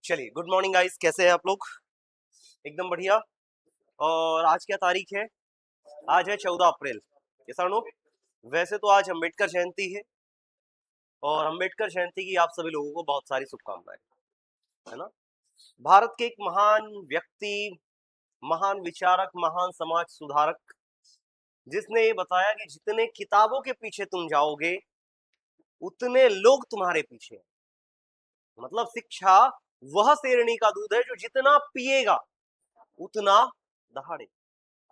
चलिए, good morning guys, कैसे हैं आप लोग? एकदम बढ़िया। और आज क्या तारीख है? आज है 14 अप्रैल। कैसा नो? वैसे तो आज अम्बेडकर जयंती है और अम्बेडकर जयंती की आप सभी लोगों को बहुत सारी शुभकामनाएं, है ना? भारत के एक महान व्यक्ति, महान विचारक, महान समाज सुधारक, जिसने ये बताया कि जितने किताबों के पीछे तुम जाओगे उतने लोग तुम्हारे पीछे हैं। मतलब शिक्षा वह शेरनी का दूध है जो जितना पिएगा उतना दहाड़े।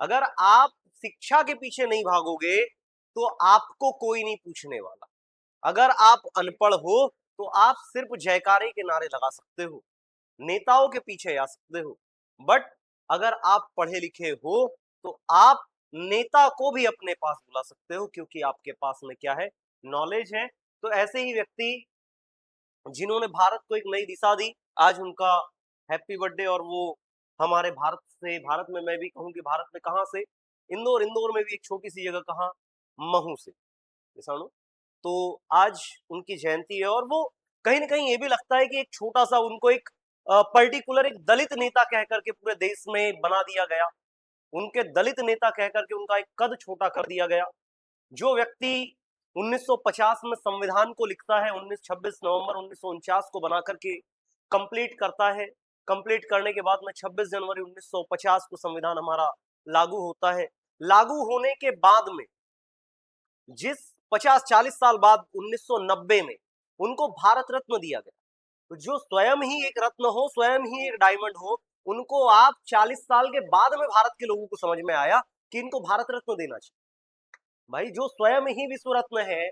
अगर आप शिक्षा के पीछे नहीं भागोगे तो आपको कोई नहीं पूछने वाला। अगर आप अनपढ़ हो तो आप सिर्फ जयकारे के नारे लगा सकते हो, नेताओं के पीछे जा सकते हो। बट अगर आप पढ़े लिखे हो तो आप नेता को भी अपने पास बुला सकते हो, क्योंकि आपके पास में क्या है? नॉलेज है। तो ऐसे ही व्यक्ति जिन्होंने भारत को एक नई दिशा दी, आज उनका हैप्पी बर्थडे। और वो हमारे भारत से, भारत में मैं भी कहूँ कि भारत में कहाँ से? इंदौर। इंदौर में भी एक छोटी सी जगह, कहाँ? महू से। किसानों, तो आज उनकी जयंती है और वो कहीं ना कहीं ये भी लगता है कि एक छोटा सा उनको एक पर्टिकुलर एक दलित नेता कह करके पूरे देश में बना दिया गया। उनके दलित नेता कह करके उनका एक कद छोटा कर दिया गया। जो व्यक्ति 1950 में संविधान को लिखता है, 26 नवंबर 1949 को बना करके कंप्लीट करता है। कंप्लीट करने के बाद में 26 जनवरी 1950 को संविधान हमारा लागू होता है। लागू होने के बाद में जिस 50-40 साल बाद 1990 में उनको भारत रत्न दिया गया, तो जो स्वयं ही एक रत्न हो, स्वयं ही एक डायमंड हो, उनको आप 40 साल के बाद में भारत के लोगों को समझ में आया कि इनको भारत रत्न देना चाहिए। भाई, जो स्वयं ही विश्व रत्न है,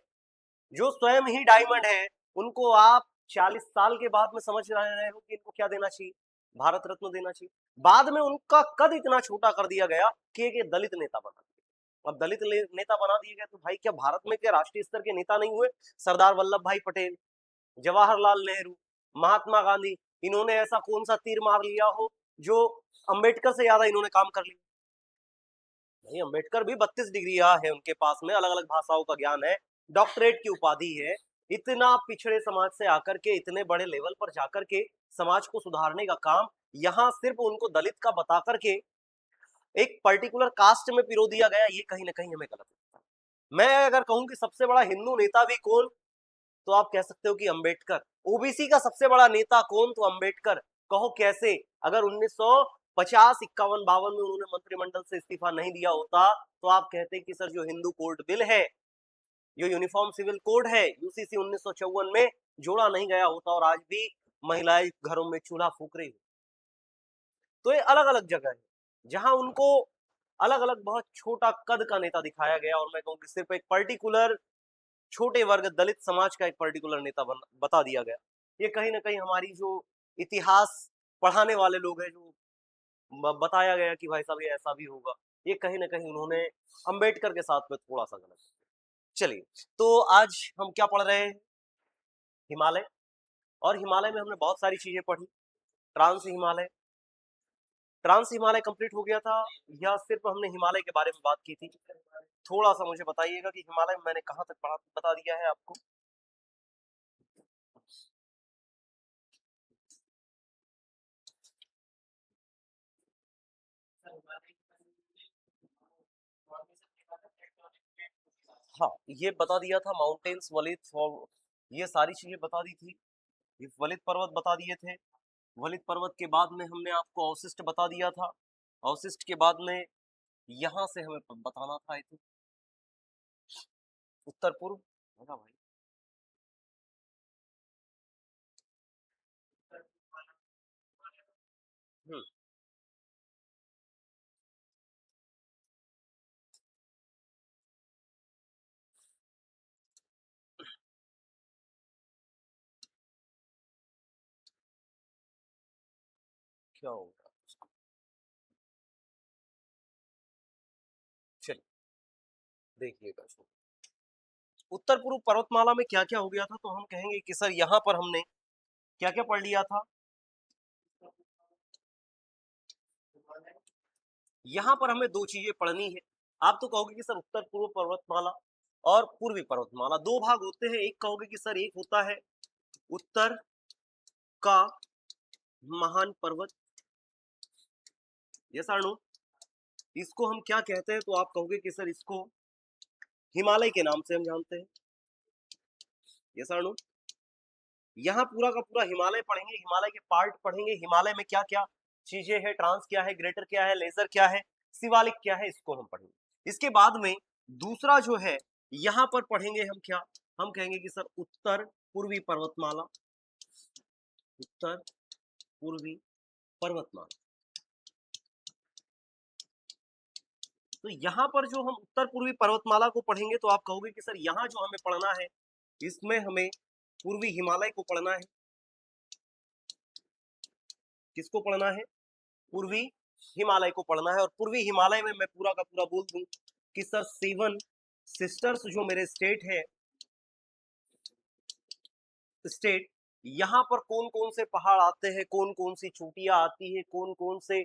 जो स्वयं ही डायमंड है, उनको आप 40 साल के बाद में समझ रहे हो कि इनको क्या देना चाहिए? भारत रत्न देना चाहिए। बाद में उनका कद इतना छोटा कर दिया गया कि एक दलित नेता बना दिया। अब दलित नेता बना दिए गए तो भाई क्या भारत में क्या राष्ट्रीय स्तर के नेता नहीं हुए? सरदार वल्लभ भाई पटेल, जवाहरलाल नेहरू, महात्मा गांधी, इन्होंने ऐसा कौन सा तीर मार लिया हो जो अंबेडकर से ज्यादा इन्होंने काम कर लिया? नहीं, अंबेडकर भी 32 डिग्रियां है उनके पास में, अलग अलग भाषाओं का ज्ञान है, डॉक्टरेट की उपाधि है। इतना पिछड़े समाज से आकर के इतने बड़े लेवल पर जाकर के समाज को सुधारने का काम यहाँ सिर्फ उनको दलित का बता करके एक पर्टिकुलर कास्ट में पिरो दिया गया, ये कहीं ना कहीं हमें गलत लगता है। मैं अगर कहूं कि सबसे बड़ा हिंदू नेता भी कौन, तो आप कह सकते हो कि अंबेडकर। ओबीसी का सबसे बड़ा नेता कौन? तो अंबेडकर। कहो कैसे? अगर 1950, 51, 52 में उन्होंने मंत्रिमंडल से इस्तीफा नहीं दिया होता तो आप कहते कि सर, जो हिंदू कोड बिल है, जो यूनिफॉर्म सिविल कोड है, यूसीसी 1954 में जोड़ा नहीं गया होता और आज भी महिलाएं घरों में चूल्हा फूक रही। तो ये अलग अलग जगह है जहां उनको अलग अलग बहुत छोटा कद का नेता दिखाया गया, और मैं कहूँ कि सिर्फ एक पर्टिकुलर छोटे वर्ग दलित समाज का एक पर्टिकुलर नेता बता दिया गया। ये कहीं ना कहीं हमारी जो इतिहास पढ़ाने वाले लोग हैं, जो बताया गया कि भाई साहब ये ऐसा भी होगा, ये कहीं ना कहीं उन्होंने अंबेडकर के साथ में थोड़ा सा गलत। चलिए, तो आज हम क्या पढ़ रहे हैं? हिमालय। और हिमालय में हमने बहुत सारी चीजें पढ़ी। Trans Himalaya, trans Himalaya complete हो गया था, या सिर्फ हमने हिमालय के बारे में बात की थी? थोड़ा सा मुझे बताइएगा कि हिमालय में मैंने कहां तक पढ़ा, बता दिया है आपको? हाँ, ये बता दिया था, माउंटेन्स, वलित और ये सारी चीजें बता दी थी। ये वलित पर्वत बता दिए थे। वलित पर्वत के बाद में हमने आपको अवशिष्ट बता दिया था। अवशिष्ट के बाद में यहाँ से हमें बताना था, उत्तर पूर्व, है ना भाई? हम्म। क्या होगा? चलिए, देखिएगा इसको। उत्तर पूर्व पर्वतमाला में क्या क्या हो गया था, तो हम कहेंगे कि सर यहाँ पर हमने क्या क्या पढ़ लिया था। यहाँ पर हमें दो चीजें पढ़नी है। आप तो कहोगे कि सर उत्तर पूर्व पर्वतमाला और पूर्वी पर्वतमाला दो भाग होते हैं। एक कहोगे कि सर एक होता है उत्तर का महान पर्वत, यस आर नो? इसको हम क्या कहते हैं? तो आप कहोगे कि सर इसको हिमालय के नाम से हम जानते हैं, यस आर नो? यहाँ पूरा का पूरा हिमालय पढ़ेंगे, हिमालय के पार्ट पढ़ेंगे, हिमालय में क्या क्या चीजें हैं, ट्रांस क्या है, ग्रेटर क्या है, लेजर क्या है, शिवालिक क्या है, इसको हम पढ़ेंगे। इसके बाद में दूसरा जो है यहाँ पर पढ़ेंगे हम क्या, हम कहेंगे कि सर उत्तर पूर्वी पर्वतमाला, उत्तर पूर्वी पर्वतमाला। तो यहाँ पर जो हम उत्तर पूर्वी पर्वतमाला को पढ़ेंगे तो आप कहोगे कि सर यहाँ जो हमें पढ़ना है इसमें हमें पूर्वी हिमालय को पढ़ना है। किसको पढ़ना है? पूर्वी हिमालय को पढ़ना है। और पूर्वी हिमालय में मैं पूरा का पूरा बोल दूं कि सर 7 सिस्टर्स जो मेरे स्टेट है, स्टेट, यहाँ पर कौन कौन से पहाड़ आते हैं, कौन कौन सी चोटियां आती है, कौन कौन से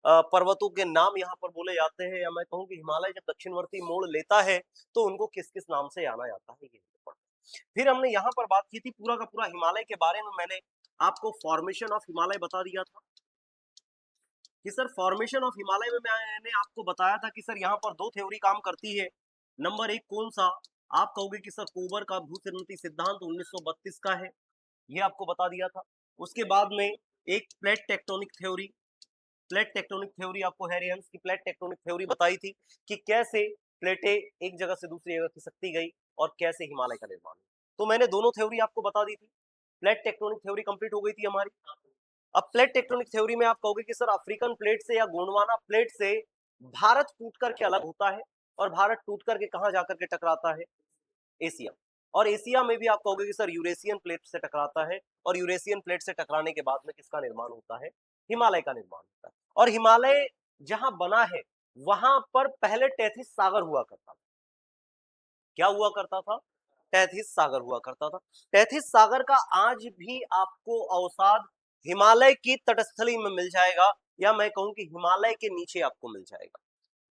पर्वतों के नाम यहाँ पर बोले जाते हैं, या मैं कहूँ कि हिमालय जब दक्षिणवर्ती मोड़ लेता है तो उनको किस किस नाम से जाना जाता है, ये फिर हमने यहाँ पर बात की थी पूरा का पूरा हिमालय के बारे में। मैंने आपको फॉर्मेशन ऑफ हिमालय बता दिया था कि सर फॉर्मेशन ऑफ हिमालय में मैंने आपको बताया था कि सर यहाँ पर 2 थ्योरी काम करती है। नंबर 1 कौन सा? आप कहोगे कि सर कोबर का भूसंतति सिद्धांत 1932 का है, ये आपको बता दिया था। उसके बाद में एक plate tectonic theory, plate tectonic theory आपको हैरियंस की प्लेट टेक्टोनिक थ्योरी बताई थी कि कैसे प्लेटें एक जगह से दूसरी जगह खिसकती गई और कैसे हिमालय का निर्माण हुआ। तो मैंने दोनों थ्योरी आपको बता दी थी। प्लेट टेक्टोनिक थ्योरी कंप्लीट हो गई थी हमारी। अब प्लेट टेक्टोनिक थ्योरी में आप कहोगे कि सर अफ्रीकन प्लेट से या गोंडवाना प्लेट से भारत टूट करके अलग होता है, और भारत टूट करके कहां जाकर के टकराता है? एशिया। और एशिया में भी आप कहोगे कि सर यूरेशियन प्लेट से टकराता है, और यूरेशियन प्लेट से टकराने के बाद में किसका निर्माण होता है? हिमालय का निर्माण होता है। और हिमालय जहां बना है वहां पर पहले तैथिस सागर हुआ करता था। क्या हुआ करता था? तैथिस सागर हुआ करता था। तैथिस सागर का आज भी आपको अवसाद हिमालय की तटस्थली में मिल जाएगा, या मैं कहूं कि हिमालय के नीचे आपको मिल जाएगा।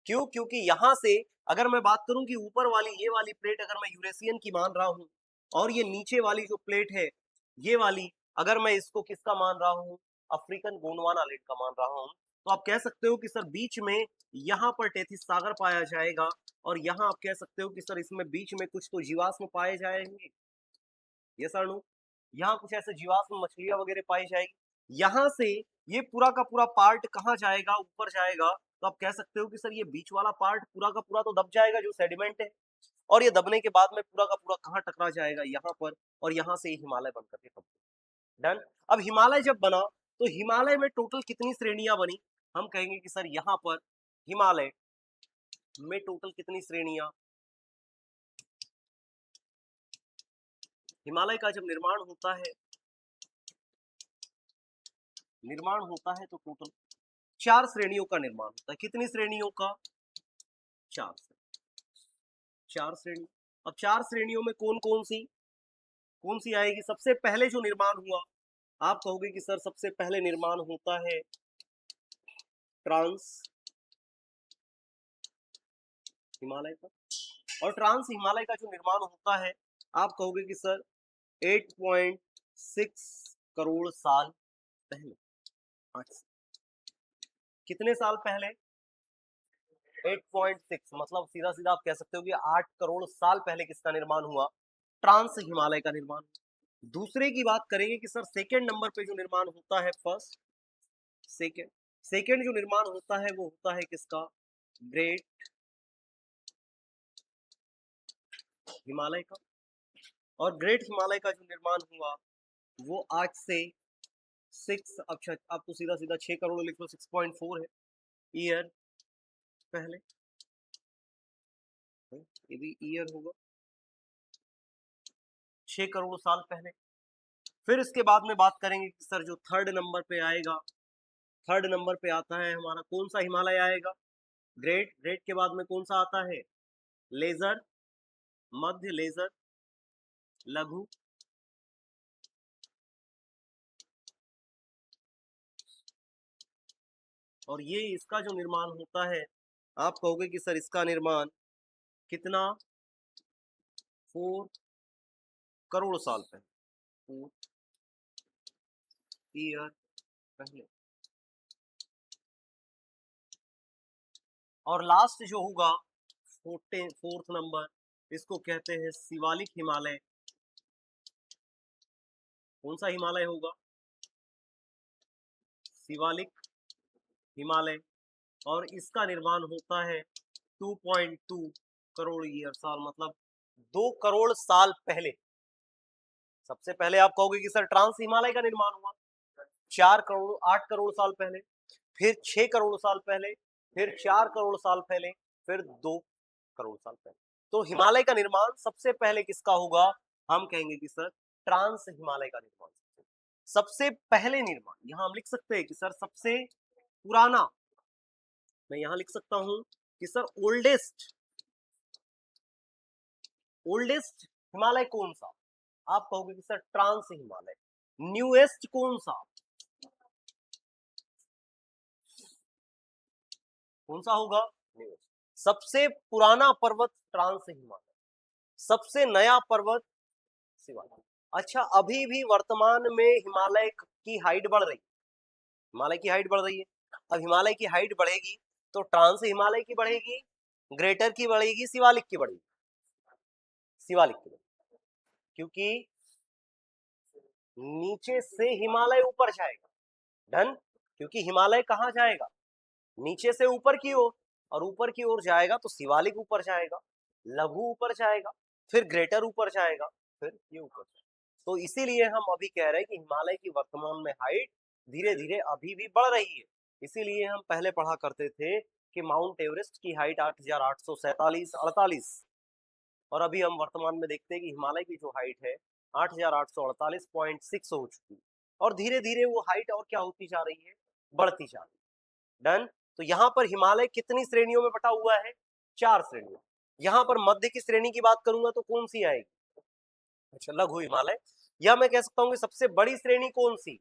क्यों? क्योंकि यहां से अगर मैं बात करूं कि ऊपर वाली ये वाली प्लेट अगर मैं यूरेशियन की मान रहा हूं, और ये नीचे वाली जो प्लेट है ये वाली, अगर मैं इसको किसका मान रहा हूं? अफ्रीकन गोंडवाना लेट का मान रहा हूं, तो आप कह सकते हो कि सर बीच में यहां पर तैथिस सागर पाया जाएगा, और यहां आप कह सकते हो कि सर इसमें बीच में कुछ तो जीवाश्म पाए जाएंगे, ये सर नो, यहाँ कुछ ऐसे जीवाश्म मछलियां वगैरह पाई जाएगी। यहाँ से ये पूरा का पूरा पार्ट कहाँ जाएगा? ऊपर जाएगा। तो आप कह सकते हो कि सर ये बीच वाला पार्ट पूरा का पूरा तो दब जाएगा जो सेडिमेंट है, और ये दबने के बाद में पूरा का पूरा कहाँ टकरा जाएगा? यहाँ पर। और यहाँ से ही हिमालय बन करके तब डन। अब हिमालय जब बना तो हिमालय में टोटल कितनी श्रेणियां बनी? हम कहेंगे कि सर यहाँ पर हिमालय में टोटल कितनी श्रेणियां, हिमालय का जब निर्माण होता है तो टोटल 4 श्रेणियों का निर्माण होता है। कितनी श्रेणियों का? 4 4 श्रेणी। अब 4 श्रेणियों में कौन सी आएगी? सबसे पहले जो निर्माण हुआ, आप कहोगे कि सर सबसे पहले निर्माण होता है ट्रांस हिमालय का। और ट्रांस हिमालय का जो निर्माण होता है, आप कहोगे कि सर 8.6 करोड़ साल पहले। कितने साल पहले? 8.6, मतलब सीधा सीधा आप कह सकते हो कि 8 करोड़ साल पहले किसका निर्माण हुआ? ट्रांस हिमालय का निर्माण। दूसरे की बात करेंगे कि सर सेकंड नंबर पे जो निर्माण होता है, फर्स्ट सेकंड सेकंड जो निर्माण होता है वो होता है किसका? ग्रेट हिमालय का। और ग्रेट हिमालय का जो निर्माण हुआ वो आज से 6, अच्छा आप तो सीधा सीधा 6 करोड़ लिख लो, 6.4 है ईयर पहले, ये भी ईयर होगा, 6 करोड़ साल पहले। फिर इसके बाद में बात करेंगे कि सर जो थर्ड नंबर पे आएगा, थर्ड नंबर पे आता है हमारा कौन सा हिमालय आएगा? ग्रेट। ग्रेट के बाद में कौन सा आता है? लेजर, मध्य, लेजर, लघु, और ये इसका जो निर्माण होता है, आप कहोगे कि सर इसका निर्माण कितना? 4 करोड़ साल पहले, 4 ईयर पहले। और लास्ट जो होगा 4th नंबर, इसको कहते हैं शिवालिक हिमालय। कौन सा हिमालय होगा? शिवालिक हिमालय। और इसका निर्माण होता है 2.2 करोड़ ईयर साल, मतलब 2 करोड़ साल पहले। सबसे पहले आप कहोगे कि सर ट्रांस हिमालय का निर्माण हुआ 4 करोड़ 8 करोड़ साल पहले, फिर 6 करोड़ साल पहले, फिर 4 करोड़ साल पहले, फिर 2 करोड़ साल पहले। तो हिमालय का निर्माण सबसे पहले किसका होगा? हम कहेंगे कि सर ट्रांस हिमालय का निर्माण सबसे पहले निर्माण। यहां हम लिख सकते हैं कि सर सबसे पुराना, मैं यहां लिख सकता हूं कि सर ओल्डेस्ट हिमालय कौन सा? आप कहोगे कि सर ट्रांस हिमालय। न्यूएस्ट कौन सा? कौन सा होगा? न्यूएस्ट। सबसे पुराना पर्वत ट्रांस हिमालय, सबसे नया पर्वत शिवालिक। अच्छा, अभी भी वर्तमान में हिमालय की हाइट बढ़ रही है, हिमालय की हाइट बढ़ रही है। अब हिमालय की हाइट बढ़ेगी तो ट्रांस हिमालय की बढ़ेगी, ग्रेटर की बढ़ेगी, शिवालिक की बढ़ेगी, शिवालिक की बढ़ेगी, क्योंकि नीचे से हिमालय ऊपर जाएगा। डन। क्योंकि हिमालय कहां जाएगा? नीचे से ऊपर की ओर, और ऊपर की ओर जाएगा तो शिवालिक ऊपर जाएगा, लघु ऊपर जाएगा, फिर ग्रेटर ऊपर जाएगा, फिर ये ऊपर जाएगा। तो इसीलिए हम अभी कह रहे हैं कि हिमालय की वर्तमान में हाइट धीरे धीरे अभी भी बढ़ रही है। इसीलिए हम पहले पढ़ा करते थे कि माउंट एवरेस्ट की हाइट 8,847 48, और अभी हम वर्तमान में देखते हैं कि हिमालय की जो हाइट है 8,848.6 हो चुकी है, और धीरे धीरे वो हाइट और क्या होती जा रही है? बढ़ती जा रही है। डन। तो यहाँ पर हिमालय कितनी श्रेणियों में बटा हुआ है? 4 श्रेणियों। यहाँ पर मध्य की श्रेणी की बात करूंगा तो कौन सी आएगी? अच्छा, लघु हिमालय। या मैं कह सकता हूँ कि सबसे बड़ी श्रेणी कौन सी?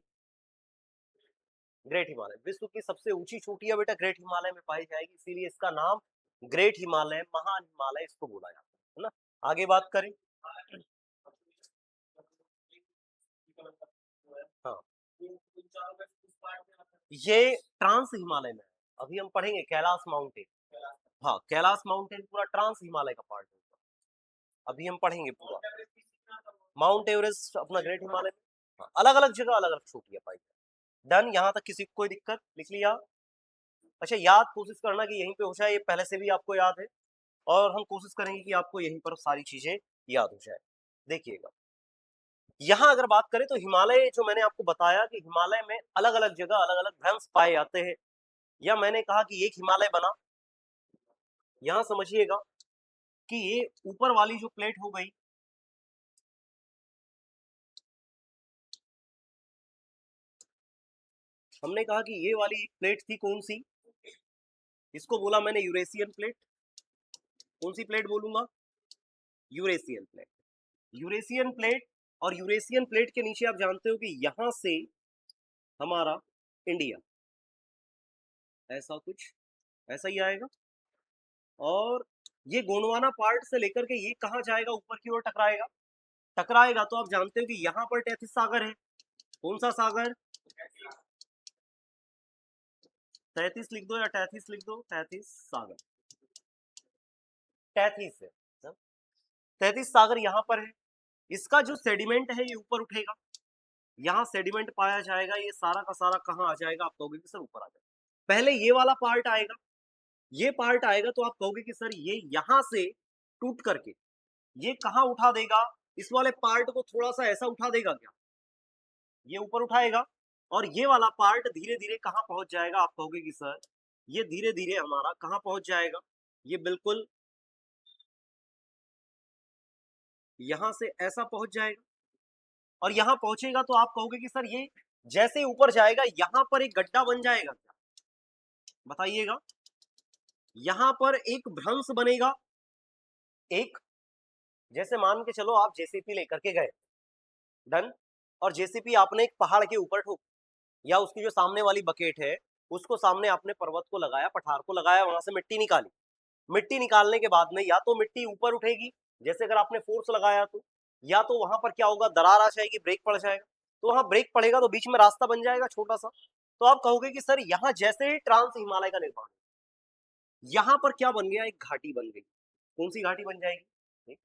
ग्रेट हिमालय। विश्व की सबसे ऊंची चोटियां बेटा ग्रेट हिमालय में पाई जाएगी, इसीलिए इसका नाम ग्रेट हिमालय, महान हिमालय इसको बोला जाता है ना। आगे बात करें। हाँ, ये ट्रांस हिमालय में है। अभी हम पढ़ेंगे कैलाश माउंटेन। हाँ, कैलाश माउंटेन पूरा ट्रांस हिमालय का पार्ट है, अभी हम पढ़ेंगे पूरा। माउंट एवरेस्ट अपना ग्रेट हिमालय में। अलग अलग जगह अलग अलग चोटियां पाई जाए। डन। यहाँ तक किसी को कोई दिक्कत? लिख लिया? अच्छा, याद कोशिश करना कि यहीं पे हो जाए, ये पहले से भी आपको याद है, और हम कोशिश करेंगे कि आपको यहीं पर सारी चीजें याद हो जाए। देखिएगा, यहाँ अगर बात करें तो हिमालय, जो मैंने आपको बताया कि हिमालय में अलग अलग जगह अलग अलग भ्रंश पाए जाते हैं, या मैंने कहा कि एक हिमालय बना। यहाँ समझिएगा कि ये ऊपर वाली जो प्लेट हो गई, हमने कहा कि ये वाली एक प्लेट थी, कौन सी? इसको बोला मैंने यूरेशियन प्लेट। कौन सी प्लेट बोलूंगा? Eurasian plate. यूरेशियन प्लेट, और यूरेशियन प्लेट के नीचे आप जानते हो कि यहां से हमारा इंडिया, ऐसा कुछ ऐसा ही आएगा, और ये गोंडवाना पार्ट से लेकर के ये कहां जाएगा? ऊपर की ओर टकराएगा। टकराएगा तो आप जानते हो कि यहाँ पर तैतीस सागर है। कौन सा सागर? 33 लिख दो या 33 लिख दो, 33 सागर, 33 है। 33 सागर यहाँ पर है। इसका जो सेडिमेंट है ये ऊपर उठेगा, यहाँ सेडिमेंट पाया जाएगा, ये सारा का सारा कहाँ आ जाएगा? आप कहोगे कि सर ऊपर आ जाएगा। पहले ये वाला पार्ट आएगा, ये पार्ट आएगा तो आप कहोगे कि सर ये यहां से टूट करके ये कहाँ उठा देगा? इस वाले पार्ट को थोड़ा सा ऐसा उठा देगा क्या? ये ऊपर उठाएगा, और ये वाला पार्ट धीरे धीरे कहाँ पहुंच जाएगा? आप कहोगे कि सर ये धीरे धीरे हमारा कहाँ पहुंच जाएगा? ये बिल्कुल यहां से ऐसा पहुंच जाएगा, और यहां पहुंचेगा तो आप कहोगे कि सर ये जैसे ऊपर जाएगा यहां पर एक गड्ढा बन जाएगा क्या? बताइएगा। यहां पर एक भ्रंश बनेगा, एक, जैसे मान के चलो आप जेसीपी लेकर के गए। डन। और जेसीपी आपने एक पहाड़ के ऊपर ठोक, या उसकी जो सामने वाली बकेट है उसको सामने आपने पर्वत को लगाया, पठार को लगाया, वहां से मिट्टी निकाली। मिट्टी निकालने के बाद में या तो मिट्टी ऊपर उठेगी, जैसे अगर आपने फोर्स लगाया तो, या तो वहां पर क्या होगा? दरार आ जाएगी, ब्रेक पड़ जाएगा। तो वहां ब्रेक पड़ेगा तो बीच में रास्ता बन जाएगा छोटा सा, तो आप कहोगे कि सर यहाँ जैसे ही ट्रांस हिमालय का निर्माण, यहां पर क्या बन गया, एक घाटी बन गई। कौन सी घाटी बन जाएगी,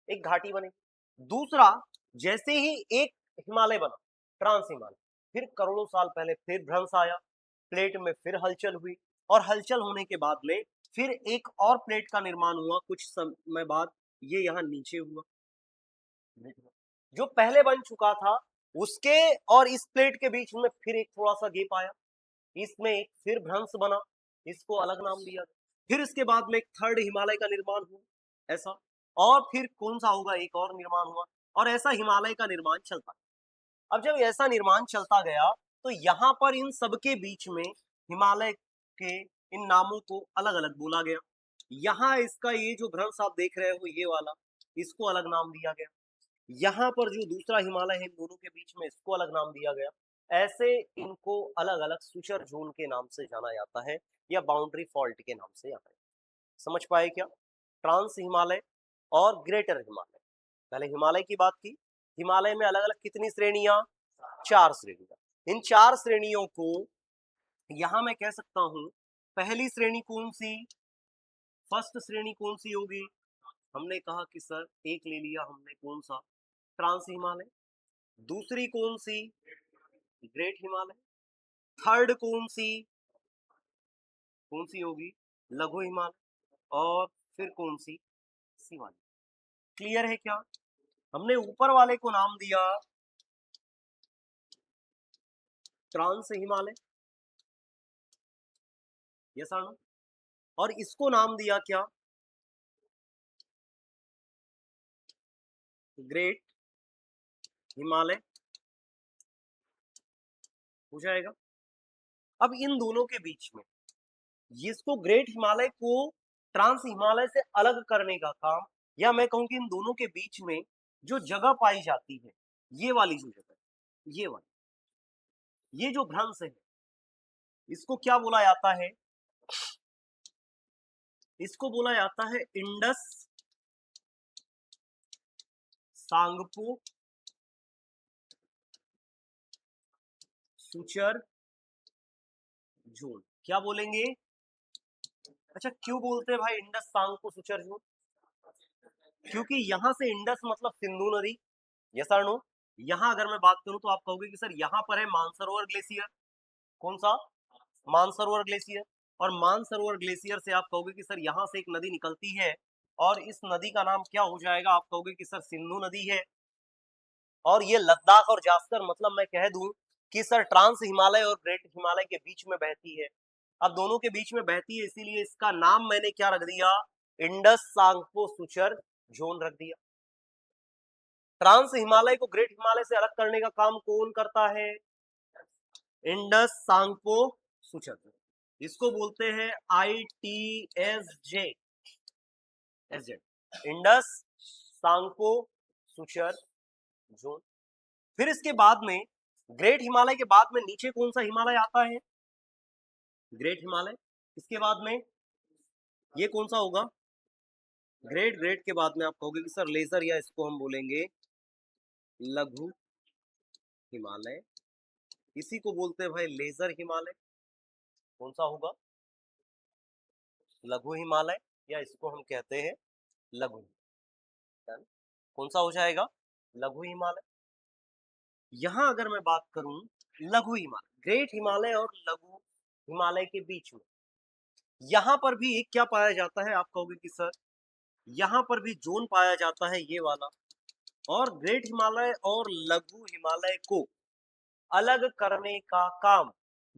एक घाटी बनेगी। दूसरा, जैसे ही एक हिमालय बना, ट्रांस हिमालय, फिर करोड़ों साल पहले फिर भ्रंश आया, प्लेट में फिर हलचल हुई, और हलचल होने के बाद में फिर एक और प्लेट का निर्माण हुआ कुछ समय बाद, ये यहाँ नीचे हुआ। जो पहले बन चुका था उसके और इस प्लेट के बीच में फिर एक थोड़ा सा गैप आया, इसमें एक फिर भ्रंश बना, इसको अलग नाम दिया, फिर इसके बाद में एक थर्ड हिमालय का निर्माण हुआ, ऐसा। और फिर कौन सा होगा, एक और निर्माण हुआ, और ऐसा हिमालय का निर्माण चलता। अब जब ऐसा निर्माण चलता गया तो यहाँ पर इन सबके बीच में हिमालय के इन नामों को अलग अलग बोला गया। यहाँ इसका ये जो भ्रंश आप देख रहे हो, ये वाला, इसको अलग नाम दिया गया। यहाँ पर जो दूसरा हिमालय है, इन दोनों के बीच में, इसको अलग नाम दिया गया। ऐसे इनको अलग अलग सुचर जोन के नाम से जाना जाता है, या बाउंड्री फॉल्ट के नाम से जाना है। समझ पाए क्या, ट्रांस हिमालय और ग्रेटर हिमालय। पहले हिमालय की बात की, हिमालय में अलग अलग कितनी श्रेणियां, 4 श्रेणियां। इन 4 श्रेणियों को यहां मैं कह सकता हूं, पहली श्रेणी कौन सी, फर्स्ट श्रेणी कौन सी होगी, हमने कहा कि सर एक ले लिया हमने, कौन सा, ट्रांस हिमालय। दूसरी कौन सी, ग्रेट हिमालय। थर्ड कौन सी होगी, लघु हिमालय। और फिर कौन सी, शिवालिक। क्लियर है क्या, हमने ऊपर वाले को नाम दिया ट्रांस हिमालय, यस और नो, और इसको नाम दिया क्या, ग्रेट हिमालय, हो जाएगा। अब इन दोनों के बीच में, इसको ग्रेट हिमालय को ट्रांस हिमालय से अलग करने का काम, या मैं कहूं कि इन दोनों के बीच में जो जगह पाई जाती है, ये वाली जो जगह, ये वाली, ये जो भ्रंश है, इसको क्या बोला जाता है, इसको बोला जाता है इंडस सांगपो सुचर जोन। क्या बोलेंगे, अच्छा क्यों बोलते हैं भाई इंडस सांगपो सुचर जोन, क्योंकि यहां से इंडस मतलब सिंधु नदी, यस और नो। यहां अगर मैं बात करूं तो आप कहोगे कि सर यहां पर है मानसरोवर ग्लेशियर, कौन सा, मानसरोवर ग्लेशियर। और मानसरोवर ग्लेशियर से आप कहोगे कि सर यहां से एक नदी निकलती है, और इस नदी का नाम क्या हो जाएगा, आप कहोगे कि सर सिंधु नदी है। और ये लद्दाख और जास्कर, मतलब मैं कह दूं कि सर ट्रांस हिमालय और ग्रेट हिमालय के बीच में बहती है। अब दोनों के बीच में बहती है, इसीलिए इसका नाम मैंने क्या रख दिया, इंडस सांगपो सुचर जोन रख दिया। ट्रांस हिमालय को ग्रेट हिमालय से अलग करने का काम कौन करता है, इंडस सांगपो सुचर, इसको बोलते हैं ITSJ, Indus Tsangpo suture zone. फिर इसके बाद में, ग्रेट हिमालय के बाद में नीचे कौन सा हिमालय आता है, ग्रेट हिमालय। इसके बाद में ये कौन सा होगा, ग्रेट के बाद में आप कहोगे कि सर लेजर, या इसको हम बोलेंगे लघु हिमालय, इसी को बोलते हैं भाई लेजर हिमालय। कौन सा होगा, लघु हिमालय, या इसको हम कहते हैं लघु, कौन सा हो जाएगा, लघु हिमालय। यहां अगर मैं बात करूं लघु हिमालय, ग्रेट हिमालय और लघु हिमालय के बीच में, यहां पर भी एक क्या पाया जाता है, आप कहोगे कि सर यहां पर भी जोन पाया जाता है, ये वाला। और ग्रेट हिमालय और लघु हिमालय को अलग करने का काम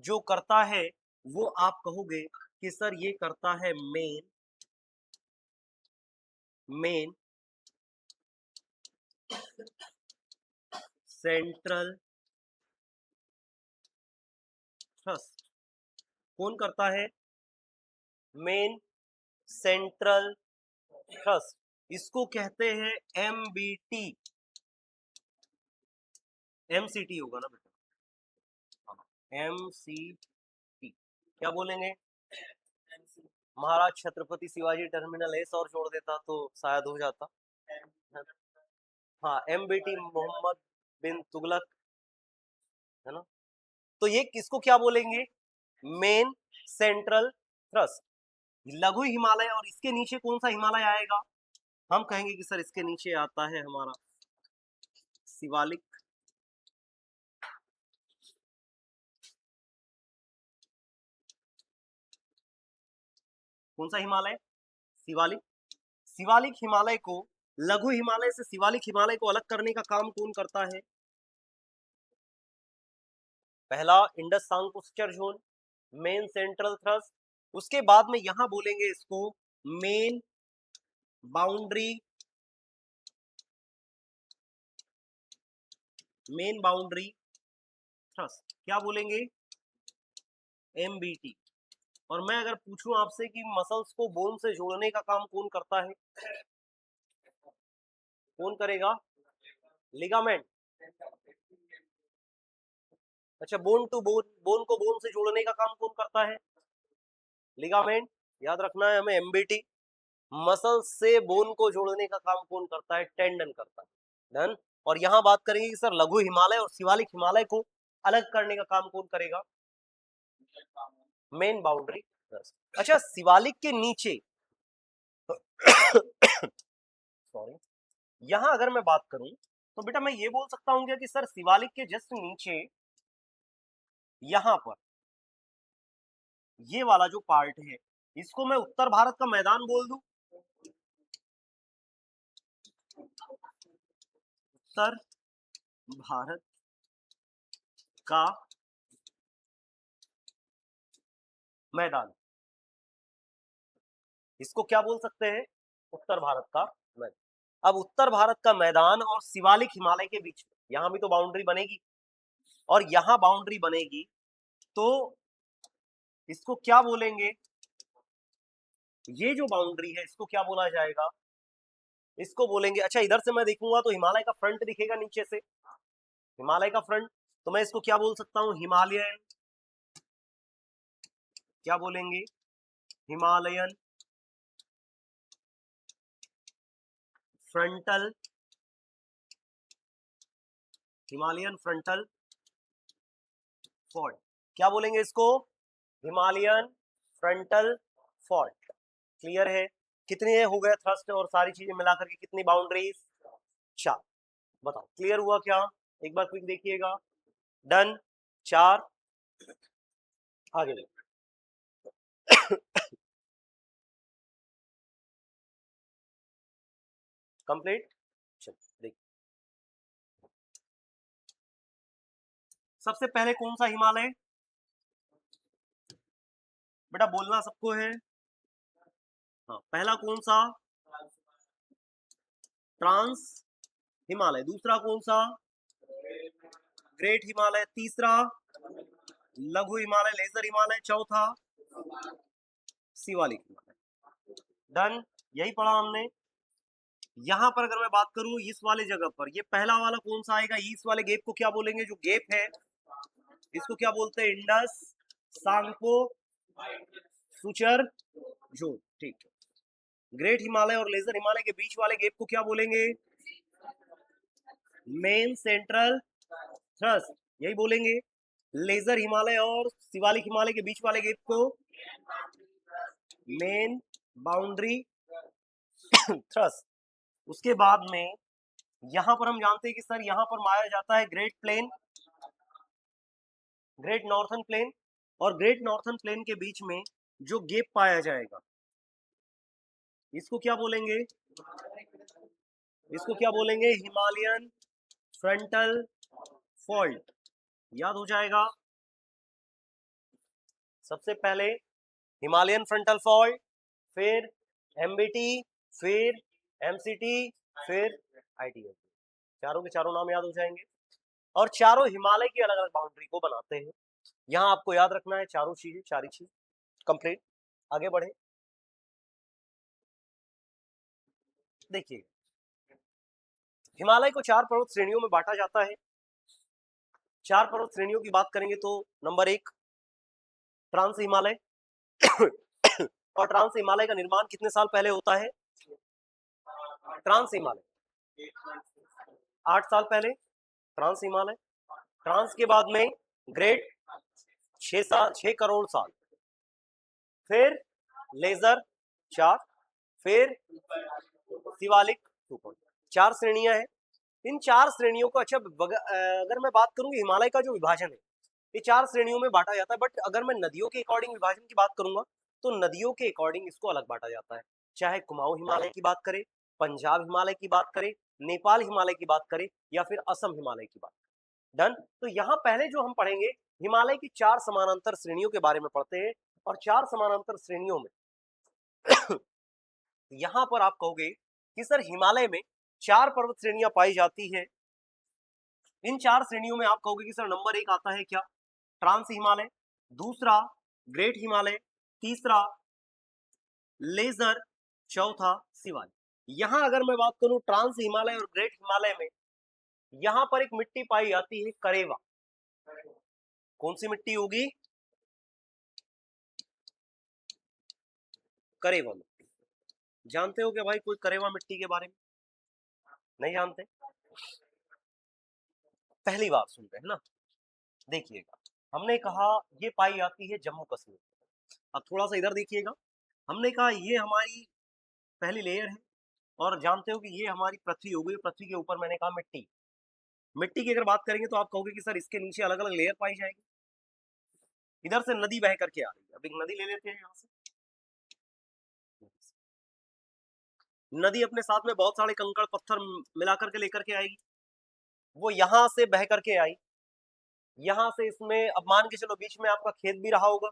जो करता है, वो आप कहोगे कि सर ये करता है मेन सेंट्रल थ्रस्ट। कौन करता है, मेन सेंट्रल थ्रस्ट, इसको कहते हैं MBT, MCT होगा ना बेटा, MCT, क्या बोलेंगे, महाराज छत्रपति शिवाजी टर्मिनल एस और जोड़ देता तो शायद हो जाता। हाँ, MBT मोहम्मद बिन तुगलक, है ना। तो ये किसको क्या बोलेंगे? मेन सेंट्रल थ्रस्ट, लघु हिमालय। और इसके नीचे कौन सा हिमालय आएगा? हम कहेंगे कि सर इसके नीचे आता है हमारा शिवालिक। कौन सा हिमालय? शिवालिक। शिवालिक हिमालय को, लघु हिमालय से शिवालिक हिमालय को अलग करने का काम कौन करता है? पहला इंडस सांकोचर जोन, मेन सेंट्रल थ्रस्ट। उसके बाद में यहां बोलेंगे इसको main boundary, main boundary thrust, क्या बोलेंगे? एमबीटी। और मैं अगर पूछूं आपसे कि मसल्स को बोन से जोड़ने का काम कौन करता है? कौन करेगा? लिगामेंट। अच्छा, बोन टू बोन, बोन को बोन से जोड़ने का काम कौन करता है? लिगामेंट। याद रखना है हमें, एमबीटी। मसल से बोन को जोड़ने का काम कौन करता है? टेंडन करता है। डन। और यहां बात करेंगे कि सर लघु हिमालय और शिवालिक हिमालय को अलग करने का काम कौन करेगा? Main boundary. अच्छा, शिवालिक के नीचे सॉरी, यहां अगर मैं बात करूं तो बेटा मैं ये बोल सकता हूं क्या कि सर शिवालिक के जस्ट नीचे यहां पर ये वाला जो पार्ट है, इसको मैं उत्तर भारत का मैदान बोल दूं? उत्तर भारत का मैदान, इसको क्या बोल सकते हैं? उत्तर भारत का मैदान। अब उत्तर भारत का मैदान और शिवालिक हिमालय के बीच में यहां भी तो बाउंड्री बनेगी, और यहां बाउंड्री बनेगी, तो इसको क्या बोलेंगे? ये जो बाउंड्री है इसको क्या बोला जाएगा? इसको बोलेंगे, अच्छा इधर से मैं देखूंगा तो हिमालय का फ्रंट दिखेगा नीचे से, हिमालय का फ्रंट, तो मैं इसको क्या बोल सकता हूं? हिमालयन। क्या बोलेंगे? Himalayan frontal, Himalayan frontal fault. क्या बोलेंगे इसको? Himalayan frontal fault. क्लियर है? कितने हो गए थ्रस्ट और सारी चीजें मिलाकर के कितनी बाउंड्रीज? 4। बताओ क्लियर हुआ क्या? एक बार क्विक देखिएगा। डन। 4। आगे देखो। कंप्लीट। चलो देखिए, सबसे पहले कौन सा हिमालय? बेटा बोलना सबको है। हाँ, पहला कौन सा? ट्रांस हिमालय। दूसरा कौन सा? ग्रेट हिमालय। तीसरा लघु हिमालय, लेजर हिमालय। चौथा शिवालिक हिमालय। डन। यही पढ़ा हमने। यहां पर अगर मैं बात करूं इस वाले जगह पर, ये पहला वाला कौन सा आएगा? इस वाले गेप को क्या बोलेंगे? जो गेप है इसको क्या बोलते हैं? Indus Tsangpo suture zone. ठीक है। ग्रेट हिमालय और लेजर हिमालय के बीच वाले गेप को क्या बोलेंगे? मेन सेंट्रल थ्रस्ट, यही बोलेंगे। लेजर हिमालय और शिवालिक हिमालय के बीच वाले गेप को मेन बाउंड्री थ्रस्ट। उसके बाद में यहां पर हम जानते हैं कि सर यहां पर माया जाता है great plain, great northern plain. और ग्रेट नॉर्थन प्लेन के बीच में जो गेप पाया जाएगा इसको क्या बोलेंगे? इसको क्या बोलेंगे? Himalayan frontal fault. याद हो जाएगा। सबसे पहले हिमालयन फ्रंटल फॉल्ट, फिर एमबीटी, फिर एमसीटी, फिर आईटीएफ। चारों के चारों नाम याद हो जाएंगे, और चारों हिमालय की अलग अलग बाउंड्री को बनाते हैं। यहां आपको याद रखना है चारों चीजें, चारी चीज कंप्लीट। आगे बढ़े। देखिए, हिमालय को 4 पर्वत श्रेणियों में बांटा जाता है। 4 पर्वत श्रेणियों की बात करेंगे तो नंबर 1 ट्रांस हिमालय। और ट्रांस हिमालय का निर्माण कितने साल पहले होता है? ट्रांस हिमालय 8 साल पहले ट्रांस हिमालय। ट्रांस के बाद में ग्रेट 6 करोड़ साल, फिर लेजर 4, फिर शिवालिक 2 4 श्रेणियां हैं। इन 4 श्रेणियों को, अच्छा अगर मैं बात करूं हिमालय का जो विभाजन है ये 4 श्रेणियों में बांटा जाता है, बट अगर मैं नदियों के अकॉर्डिंग विभाजन की बात करूंगा तो नदियों के अकॉर्डिंग इसको अलग बांटा जाता है। चाहे कुमाऊं हिमालय की बात करें, पंजाब हिमालय की बात करें, नेपाल हिमालय की बात करें, या फिर असम हिमालय की बात करें। डन। तो यहाँ पहले जो हम पढ़ेंगे हिमालय की 4 समानांतर श्रेणियों के बारे में पढ़ते हैं। और 4 समानांतर श्रेणियों में यहां पर आप कहोगे कि सर हिमालय में 4 पर्वत श्रेणियां पाई जाती है। इन 4 श्रेणियों में आप कहोगे कि सर नंबर 1 आता है क्या, ट्रांस हिमालय, दूसरा ग्रेट हिमालय, तीसरा लेजर, चौथा शिवालिक। यहां अगर मैं बात करूं ट्रांस हिमालय और ग्रेट हिमालय में, यहां पर एक मिट्टी पाई जाती है करेवा। कौन सी मिट्टी होगी, करेवा मिट्टी। जानते हो क्या भाई कोई करेवा मिट्टी के बारे में, नहीं जानते, पहली बार सुन रहे हैं ना। देखिएगा, हमने कहा ये पाई जाती है जम्मू कश्मीर। अब थोड़ा सा इधर देखिएगा, हमने कहा ये हमारी पहली लेयर है, और जानते हो कि ये हमारी पृथ्वी हो गई। पृथ्वी के ऊपर मैंने कहा मिट्टी। मिट्टी की अगर बात करेंगे तो आप कहोगे कि सर इसके नीचे अलग अलग लेयर पाई जाएगी। इधर से नदी बह करके आ रही है, अब एक नदी ले लेते हैं यहाँ से। नदी अपने साथ में बहुत सारे कंकड़ पत्थर मिला करके लेकर के आएगी। वो यहां से बह करके आई, यहां से इसमें, अब मान के चलो बीच में आपका खेत भी रहा होगा,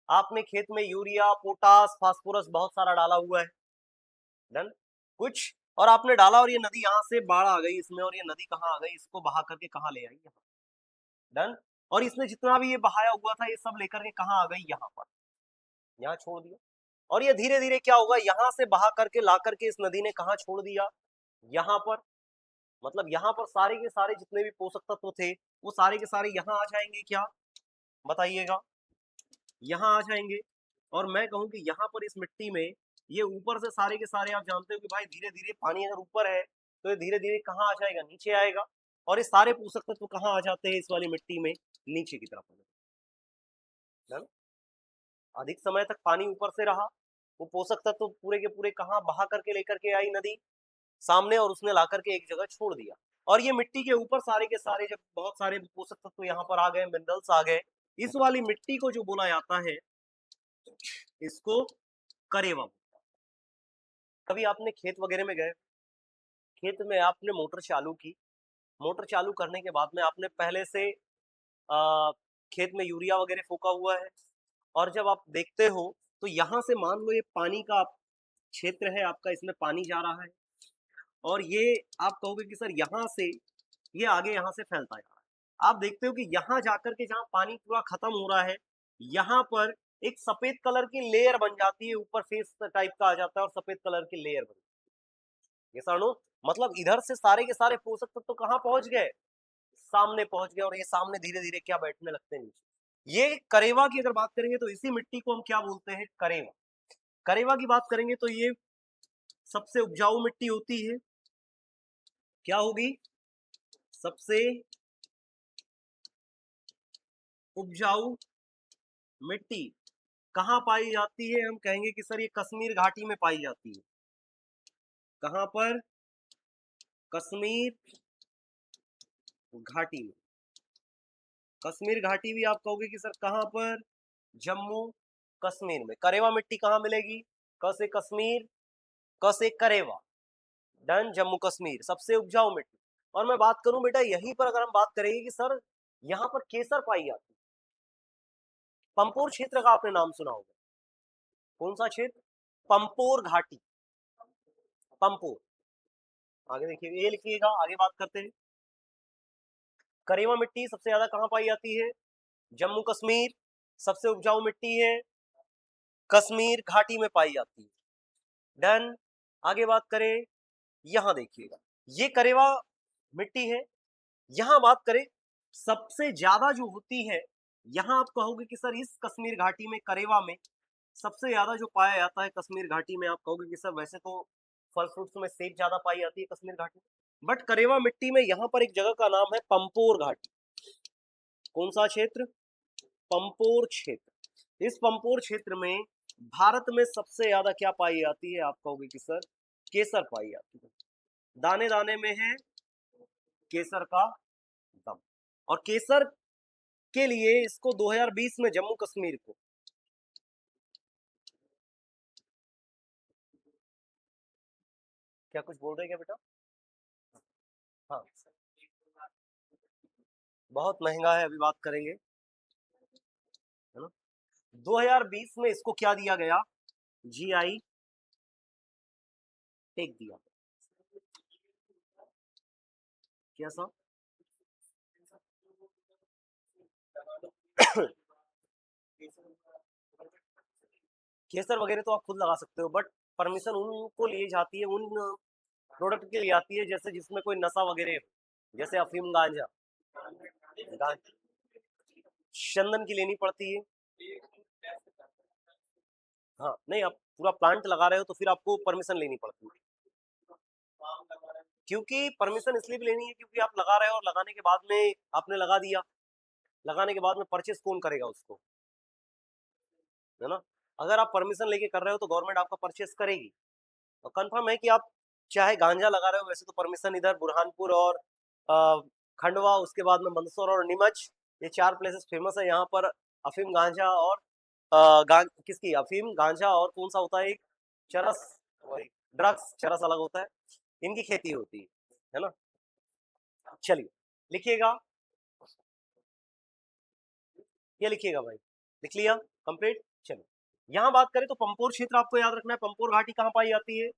आपने खेत में यूरिया, पोटास, फास्फोरस बहुत सारा डाला हुआ है। डन। कुछ और आपने डाला, और ये नदी यहाँ से बाढ़ आ गई इसमें, और ये नदी कहाँ आ गई, इसको बहा करके कहाँ ले आई, यहाँ। डन। और इसने जितना भी ये बहाया हुआ था ये सब लेकर के कहाँ आ गई, यहाँ पर, यहाँ छोड़ दिया। और ये धीरे धीरे क्या होगा, यहाँ से बहा करके ला करके इस नदी ने कहाँ छोड़ दिया, यहाँ पर। मतलब यहाँ पर सारे के सारे जितने भी पोषक तत्व थे वो सारे के सारे यहाँ आ जाएंगे क्या, बताइएगा, यहाँ आ जाएंगे। और मैं कहूँ कि यहाँ पर इस मिट्टी में ये ऊपर से सारे के सारे, आप जानते हो कि भाई धीरे धीरे पानी अगर ऊपर है तो ये धीरे धीरे कहाँ आ जाएगा, नीचे आएगा। और ये सारे पोषक तत्व कहाँ आ जाते हैं इस वाली मिट्टी में, नीचे की तरफ। अधिक समय तक पानी ऊपर से रहा, वो पोषक तत्व पूरे के पूरे कहाँ बहा करके लेकर के आई नदी सामने, और उसने ला करके एक जगह छोड़ दिया। और ये मिट्टी के ऊपर सारे के सारे जब बहुत सारे पोषक तत्व यहाँ पर आ गए, मिनरल्स आ गए, इस वाली मिट्टी को जो बोला जाता है इसको करेवा। कभी आपने खेत वगैरह में गए, खेत में आपने मोटर चालू की, मोटर चालू करने के बाद में आपने पहले से खेत में यूरिया वगैरह फूका हुआ है, और जब आप देखते हो तो यहाँ से मान लो ये पानी का क्षेत्र है आपका, इसमें पानी जा रहा है, और ये आप कहोगे कि सर यहाँ से ये आगे यहाँ से फैलता जा रहा है। आप देखते हो कि यहाँ जाकर के जहाँ पानी पूरा खत्म हो रहा है, यहाँ पर एक सफेद कलर की लेयर बन जाती है, ऊपर फेस टाइप का आ जाता है और सफेद कलर की लेयर बन जाती है। ये सानो मतलब इधर से सारे के सारे पोषक तत्व तो कहाँ पहुंच गए, सामने पहुंच गए, और ये सामने धीरे धीरे क्या बैठने लगते हैं नीचे। ये करेवा की अगर बात करेंगे तो इसी मिट्टी को हम क्या बोलते हैं, करेवा। करेवा की बात करेंगे तो ये सबसे उपजाऊ मिट्टी होती है। क्या होगी, सबसे उपजाऊ मिट्टी कहाँ पाई जाती है, हम कहेंगे कि सर ये कश्मीर घाटी में पाई जाती है। कहाँ पर, कश्मीर घाटी में। कश्मीर घाटी भी आप कहोगे कि सर कहाँ पर, जम्मू कश्मीर में। करेवा मिट्टी कहाँ मिलेगी, क से कश्मीर, क से करेवा। डन, जम्मू कश्मीर सबसे उपजाऊ मिट्टी। और मैं बात करूं बेटा यहीं पर, अगर हम बात करेंगे कि सर यहाँ पर केसर पाई जाती है, पंपोर क्षेत्र का आपने नाम सुना होगा, कौन सा क्षेत्र, पंपोर घाटी, पंपोर। आगे देखिए, ये लिखिएगा, आगे बात करते हैं। करेवा मिट्टी सबसे ज्यादा कहाँ पाई जाती है, जम्मू कश्मीर। सबसे उपजाऊ मिट्टी है, कश्मीर घाटी में पाई जाती है। डन। आगे बात करें, यहां देखिएगा ये करेवा मिट्टी है। यहां बात करें सबसे ज्यादा जो होती है, यहां आप कहोगे कि सर इस कश्मीर घाटी में, करेवा में सबसे ज्यादा जो पाया जाता है कश्मीर घाटी में, आप कहोगे कि सर वैसे तो फल फ्रूट्स में सेब ज्यादा पाई जाती है कश्मीर घाटी में, बट करेवा मिट्टी में यहाँ पर एक जगह का नाम है पंपोर घाटी। कौन सा क्षेत्र? पंपोर क्षेत्र। इस पंपोर क्षेत्र में भारत में सबसे ज्यादा क्या पाई जाती है? आप कहोगे कि सर केसर पाई जाती है। दाने दाने में है केसर का दम। और केसर के लिए इसको 2020 में जम्मू कश्मीर को क्या कुछ बोल रहे हैं क्या बेटा? हाँ, बहुत महंगा है, अभी बात करेंगे, है ना। 2020 में इसको क्या दिया गया? जीआई टैग दिया। कैसा? केसर वगैरह तो आप खुद लगा सकते हो, बट परमिशन उनको लिए जाती है, उन प्रोडक्ट के लिए आती है जैसे जिसमें कोई नशा वगैरह हो, जैसे अफीम, गांजा। चंदन की लेनी पड़ती है। हाँ, नहीं, आप पूरा प्लांट लगा रहे हो तो फिर आपको परमिशन लेनी पड़ती है। क्योंकि परमिशन इसलिए भी लेनी है क्योंकि आप लगा रहे हो और लगाने के बाद में आपने लगा दिया, लगाने के बाद में परचेस कौन करेगा उसको, है ना। अगर आप परमिशन लेके कर रहे हो तो गवर्नमेंट आपका परचेस करेगी। और कंफर्म है कि आप चाहे गांजा लगा रहे हो, वैसे तो परमिशन इधर बुरहानपुर और खंडवा, उसके बाद में मंदसौर और नीमच, ये 4 प्लेसेस फेमस है यहाँ पर अफीम, गांजा और किसकी अफीम, गांजा और कौन सा होता है एक, चरस, ड्रग्स, चरस अलग होता है, इनकी खेती होती है ना। चलिए लिखिएगा, ये लिखिएगा भाई, लिख लिया कंप्लीट। चलिए यहाँ बात करें तो पंपोर क्षेत्र आपको याद रखना है। पंपोर घाटी कहाँ पाई जाती है?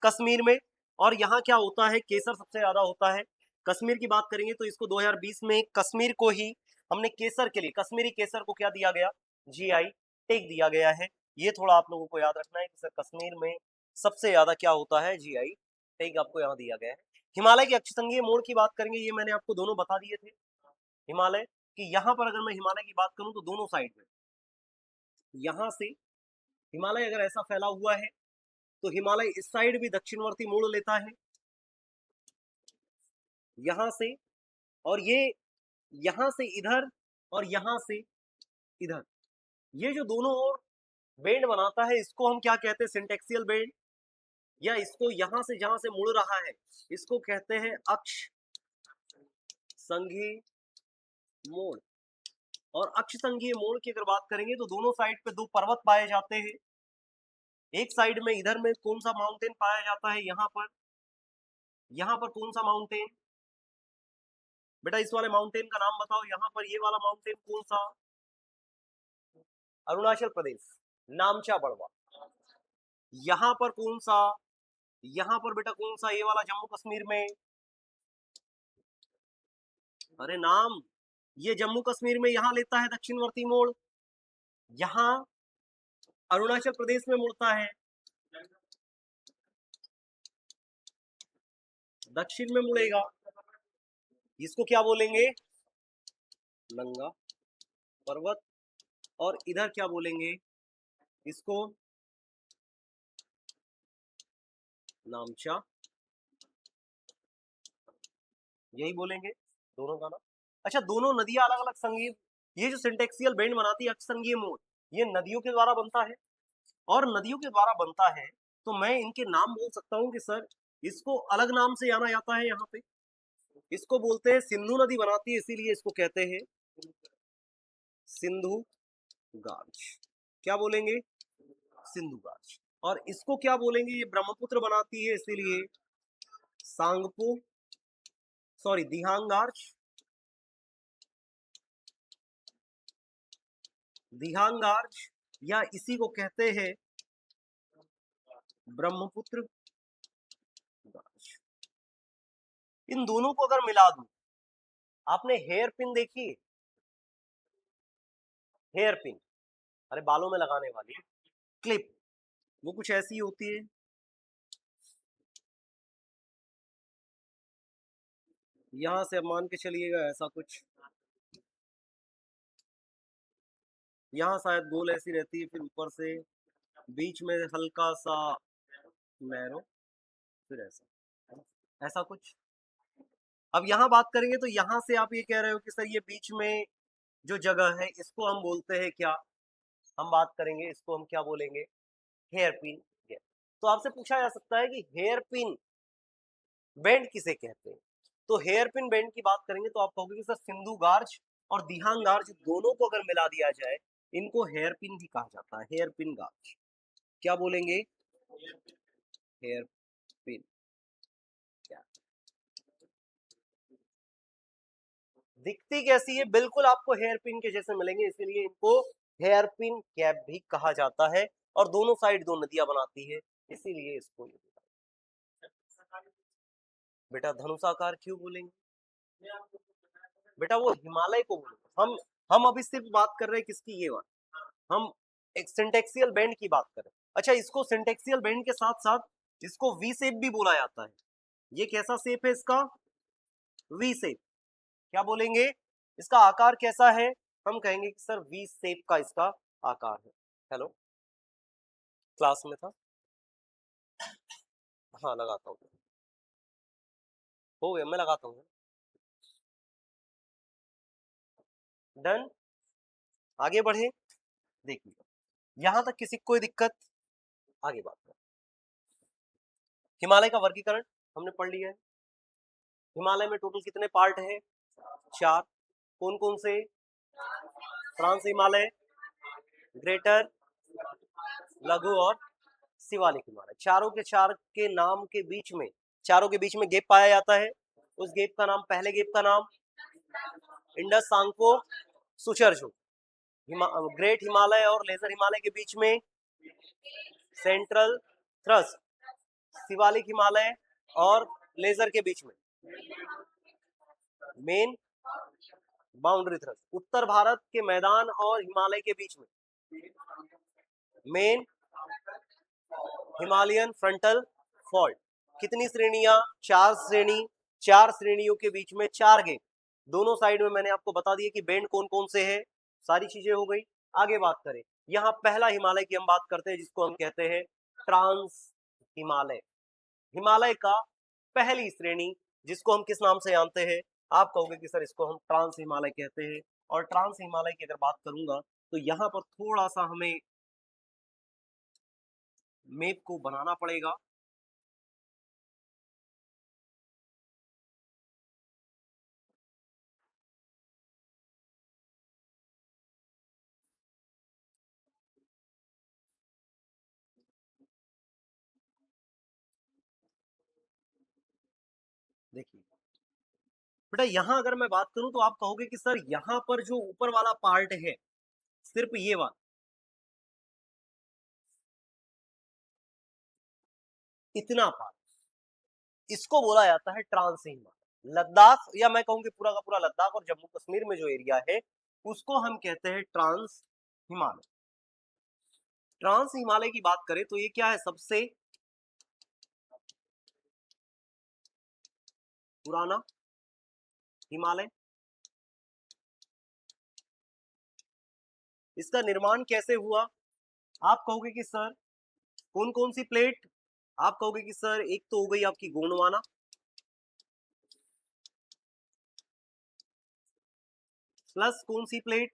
कश्मीर में। और यहाँ क्या होता है? केसर सबसे ज्यादा होता है। कश्मीर की बात करेंगे तो इसको 2020 में कश्मीर को ही हमने केसर के लिए, कश्मीरी केसर को क्या दिया गया? जीआई टैग दिया गया है। ये थोड़ा आप लोगों को याद रखना है कि सर कश्मीर में सबसे ज्यादा क्या होता है? जीआई टैग आपको यहाँ दिया गया है। हिमालय के अक्षसंगीय मोड़ की बात करेंगे, ये मैंने आपको दोनों बता दिए थे। हिमालय कि यहाँ पर अगर मैं हिमालय की बात करूं तो दोनों साइड में, यहाँ से हिमालय अगर ऐसा फैला हुआ है तो हिमालय इस साइड भी दक्षिणवर्ती मोड़ लेता है, यहां से, और ये यहां से इधर, और यहां से इधर, ये जो दोनों ओर बेंड बनाता है इसको हम क्या कहते हैं? सिंटेक्सियल बेंड। या इसको यहां से जहां से मुड़ रहा है इसको कहते हैं अक्ष संघीय मोड़। और अक्ष संघीय मोड़ की अगर बात करेंगे तो दोनों साइड पे दो पर्वत पाए जाते हैं। एक साइड में इधर में कौन सा माउंटेन पाया जाता है? यहाँ पर कौन सा माउंटेन बेटा? इस वाले माउंटेन का नाम बताओ। यहाँ पर ये वाला माउंटेन कौन सा? अरुणाचल प्रदेश, नामचा बड़वा। यहाँ पर कौन सा? यहाँ पर बेटा कौन सा? ये वाला जम्मू कश्मीर में, अरे नाम, ये जम्मू कश्मीर में यहाँ लेता है दक्षिणवर्ती मोड़, यहाँ अरुणाचल प्रदेश में मुड़ता है, दक्षिण में मुड़ेगा। इसको क्या बोलेंगे? नंगा पर्वत। और इधर क्या बोलेंगे इसको? नामचा, यही बोलेंगे दोनों का नाम। अच्छा, दोनों नदियां अलग अलग संगीत, ये जो सिंटेक्सियल बेंड बनाती है अक्षसंगीय मोड़, ये नदियों के द्वारा बनता है। और नदियों के द्वारा बनता है तो मैं इनके नाम बोल सकता हूँ कि सर इसको अलग नाम से जाना जाता है। यहाँ पे इसको बोलते हैं, सिंधु नदी बनाती है इसीलिए इसको कहते हैं सिंधु गाज। क्या बोलेंगे? सिंधु गाज। और इसको क्या बोलेंगे? ये ब्रह्मपुत्र बनाती है इसीलिए सांगपो, सॉरी दिहांग आर्च, दिहांग आर्च, या इसी को कहते हैं ब्रह्मपुत्र गाज। इन दोनों को अगर मिला दूं, आपने हेयर पिन देखी? हेयर पिन, अरे बालों में लगाने वाली क्लिप, वो कुछ ऐसी होती है। यहां से अब मान के चलिएगा ऐसा कुछ, यहाँ शायद गोल ऐसी रहती है, फिर ऊपर से बीच में हल्का सा नैरो, फिर ऐसा, ऐसा कुछ। अब यहाँ बात करेंगे तो यहाँ से आप ये कह रहे हो कि सर ये बीच में जो जगह है इसको हम बोलते हैं क्या, हम बात करेंगे इसको हम क्या बोलेंगे, हेयर पिन। तो आपसे पूछा जा सकता है कि हेयर पिन बैंड किसे कहते हैं। तो हेयर पिन बैंड की बात करेंगे तो आप कहोगे कि सर सिंधु गार्ज और दिहांग गार्ज दोनों को अगर मिला दिया जाए इनको हेयर पिन भी कहा जाता है, हेयर पिन गार्ज। क्या बोलेंगे, हेयर पिन। क्या दिखती कैसी है, बिल्कुल आपको हेयर पिन के जैसे मिलेंगे, इसीलिए इनको हेयर पिन कैप भी कहा जाता है। और दोनों साइड दो नदियां बनाती है, इसीलिए इसको बेटा धनुषाकार क्यों बोलेंगे, बेटा वो हिमालय को बोलेंगे। हम अभी सिर्फ बात कर रहे हैं किसकी, ये बात हम एक सिंटेक्सियल बैंड की बात करें। अच्छा, इसको सिंटेक्सियल बैंड के साथ साथ इसको वी शेप भी बोला जाता है। ये कैसा शेप है इसका, वी शेप। क्या बोलेंगे, इसका आकार कैसा है, हम कहेंगे कि सर वी शेप का इसका आकार है। हेलो, क्लास में था, हाँ लगाता हूँ, हो गया, मैं लगाता हूँ। डन, आगे बढ़े। देखिए यहां तक किसी को कोई दिक्कत, आगे बात करें। हिमालय का वर्गीकरण हमने पढ़ लिया है। हिमालय में टोटल कितने पार्ट है, 4। कौन कौन से, ट्रांस हिमालय, ग्रेटर, लघु और शिवालिक हिमालय। चारों के चार के नाम के बीच में, चारों के बीच में गैप पाया जाता है। उस गैप का नाम, पहले गैप का नाम इंडस सांगपो सुचरजू। ग्रेट हिमालय और लेजर हिमालय के बीच में सेंट्रल थ्रस्ट। शिवालिक हिमालय और लेजर के बीच में मेन बाउंड्री थ्रस्ट। उत्तर भारत के मैदान और हिमालय के बीच में मेन हिमालयन फ्रंटल फॉल्ट। कितनी श्रेणियां, 4 श्रेणी। 4 श्रेणियों के बीच में 4 गेप, दोनों साइड में मैंने आपको बता दिया कि बैंड कौन कौन से है, सारी चीजें हो गई। आगे बात करें, यहाँ पहला हिमालय की हम बात करते हैं जिसको हम कहते हैं ट्रांस हिमालय। हिमालय का पहली श्रेणी जिसको हम किस नाम से जानते हैं, आप कहोगे कि सर इसको हम ट्रांस हिमालय कहते हैं। और ट्रांस हिमालय की अगर बात करूंगा तो यहाँ पर थोड़ा सा हमें मैप को बनाना पड़ेगा। देखिए बेटा, यहां अगर मैं बात करूं तो आप कहोगे कि सर यहां पर जो ऊपर वाला पार्ट है, सिर्फ ये वाला, इतना पार्ट, इसको बोला जाता है ट्रांस हिमालय। लद्दाख, या मैं कहूंगी पूरा का पूरा लद्दाख और जम्मू कश्मीर में जो एरिया है उसको हम कहते हैं ट्रांस हिमालय। ट्रांस हिमालय की बात करें तो ये क्या है, सबसे पुराना हिमालय। इसका निर्माण कैसे हुआ, आप कहोगे कि सर कौन कौन सी प्लेट, आप कहोगे कि सर एक तो हो गई आपकी गोंडवाना, प्लस कौन सी प्लेट,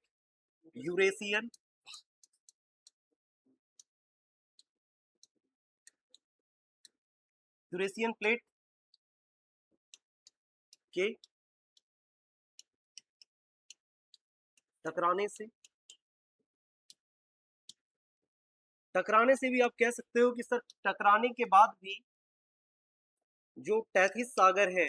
यूरेशियन, यूरेशियन प्लेट के टकराने से, टकराने से भी आप कह सकते हो कि सर टकराने के बाद भी जो टैथिस सागर है,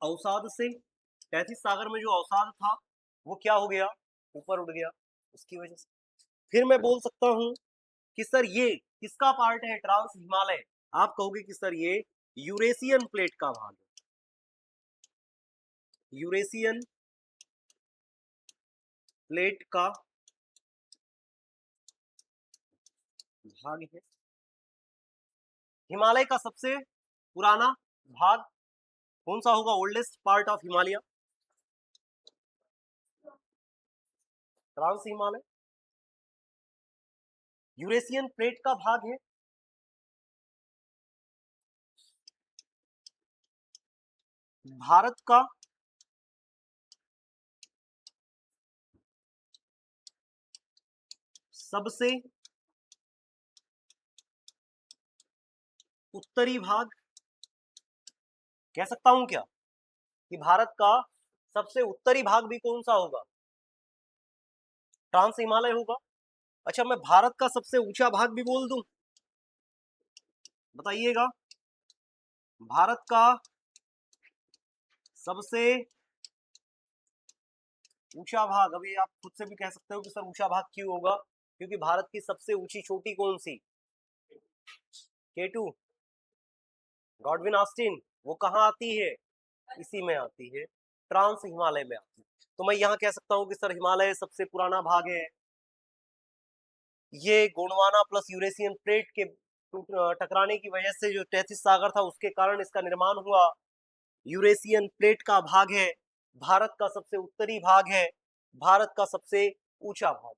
अवसाद से, टैथिस सागर में जो अवसाद था वो क्या हो गया, ऊपर उड़ गया, उसकी वजह से फिर मैं बोल सकता हूं कि सर ये किसका पार्ट है, ट्रांस हिमालय। आप कहोगे कि सर ये यूरेशियन प्लेट का भाग है, यूरेशियन प्लेट का भाग है। हिमालय का सबसे पुराना भाग कौन सा होगा, oldest part of Himalaya, trans Himalaya Eurasian plate का भाग है। भारत का सबसे उत्तरी भाग, कह सकता हूं क्या कि भारत का सबसे उत्तरी भाग भी कौन सा होगा? ट्रांस हिमालय होगा। अच्छा, मैं भारत का सबसे ऊंचा भाग भी बोल दूं, बताइएगा। भारत का सबसे ऊंचा भाग, अभी आप खुद से भी कह सकते हो कि सर ऊंचा भाग क्यों होगा, क्योंकि भारत की सबसे ऊंची चोटी कौन सी? K2, Godwin Austen. वो कहाँ आती है? इसी में आती है, ट्रांस हिमालय में आती है। तो मैं यहाँ कह सकता हूँ कि सर हिमालय सबसे पुराना भाग है। ये गोंडवाना प्लस यूरेशियन प्लेट के टकराने की वजह से जो तैतीस सागर था उसके कारण इसका निर्माण हुआ, यूरेशियन प्लेट का भाग है, भारत का सबसे उत्तरी भाग है, भारत का सबसे ऊंचा भाग।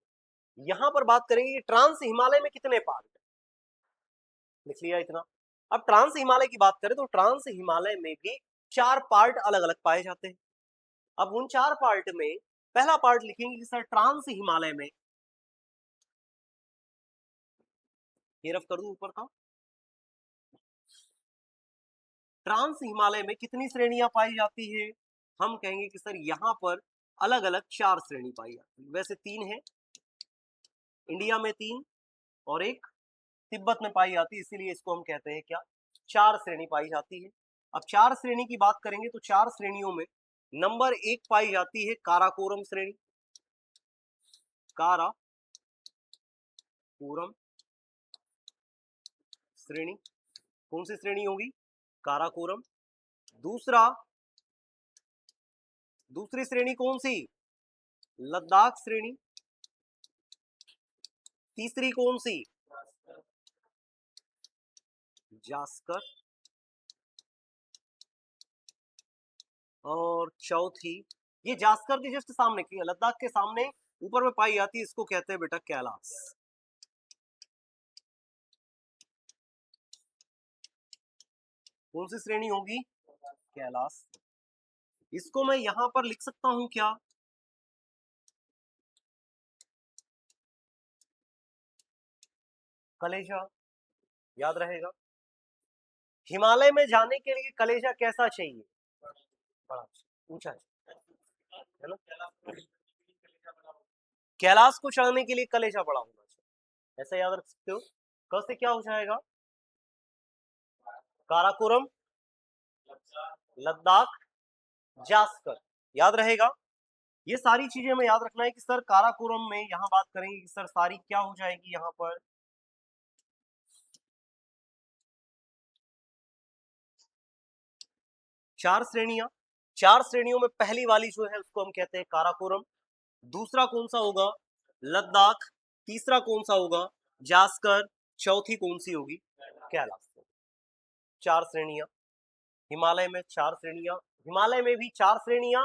यहां पर बात करेंगे कि ट्रांस हिमालय में कितने पार्ट, लिख लिया इतना। अब ट्रांस हिमालय की बात करें तो ट्रांस हिमालय में भी 4 पार्ट अलग अलग पाए जाते हैं। अब उन 4 पार्ट में पहला पार्ट लिखेंगे कि सर ट्रांस हिमालय में, ये रफ कर दूं ऊपर का, ट्रांस हिमालय में कितनी श्रेणियां पाई जाती है? हम कहेंगे कि सर यहां पर अलग अलग 4 श्रेणी पाई जाती है। वैसे 3 है, इंडिया में 3 और एक तिब्बत में पाई जाती है, इसीलिए इसको हम कहते हैं क्या, 4 श्रेणी पाई जाती है। अब 4 श्रेणी की बात करेंगे तो 4 श्रेणियों में नंबर 1 पाई जाती है काराकोरम श्रेणी। काराकोरम श्रेणी कौन सी श्रेणी होगी? काराकोरम। दूसरी श्रेणी कौन सी? लद्दाख श्रेणी। तीसरी कौन सी? जास्कर। और चौथी, ये जास्कर के जस्ट सामने की, लद्दाख के सामने ऊपर में पाई जाती है, इसको कहते हैं बेटा कैलाश। कौन सी श्रेणी होगी? कैलाश। इसको मैं यहां पर लिख सकता हूं क्या? कलेजा, याद रहेगा। हिमालय में जाने के लिए कलेजा कैसा चाहिए? बड़ा ऊंचा, है ना। कैलाश को चढ़ने के लिए कलेजा बड़ा होना चाहिए, ऐसा याद रख सकते हो। क से क्या हो जाएगा? काराकोरम, लद्दाख, जास्कर, याद रहेगा। ये सारी चीजें हमें याद रखना है कि सर काराकोरम में यहां बात करेंगे कि सर सारी क्या हो जाएगी यहां पर? 4 श्रेणियां। 4 श्रेणियों में पहली वाली जो है उसको हम कहते हैं काराकोरम। दूसरा कौन सा होगा? लद्दाख। तीसरा कौन सा होगा? जास्कर। चौथी कौन सी होगी? कैलाश। 4 श्रेणियां हिमालय में, 4 श्रेणियां हिमालय में भी, 4 श्रेणियां।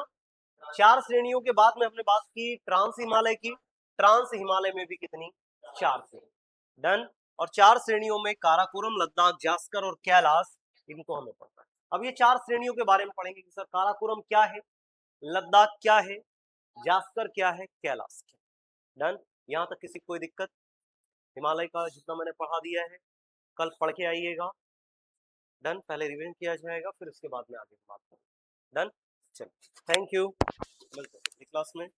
4 श्रेणियों के बाद में हमने बात की ट्रांस हिमालय की। ट्रांस हिमालय में भी कितनी? 4 श्रेणी। डन। और 4 श्रेणियों में काराकोरम, लद्दाख, जास्कर और कैलाश, इनको हमें पढ़ना है। अब ये 4 श्रेणियों के बारे में पढ़ेंगे कि सर काराकोरम क्या है, लद्दाख क्या है, जास्कर क्या है, कैलाश क्या। डन। यहाँ तक किसी कोई दिक्कत? हिमालय का जितना मैंने पढ़ा दिया है कल पढ़ के आइएगा। डन। पहले रिवीजन किया जाएगा, फिर उसके बाद में आगे बात करेंगे। डन। चलो, थैंक यू, मिलते हैं अगली क्लास में।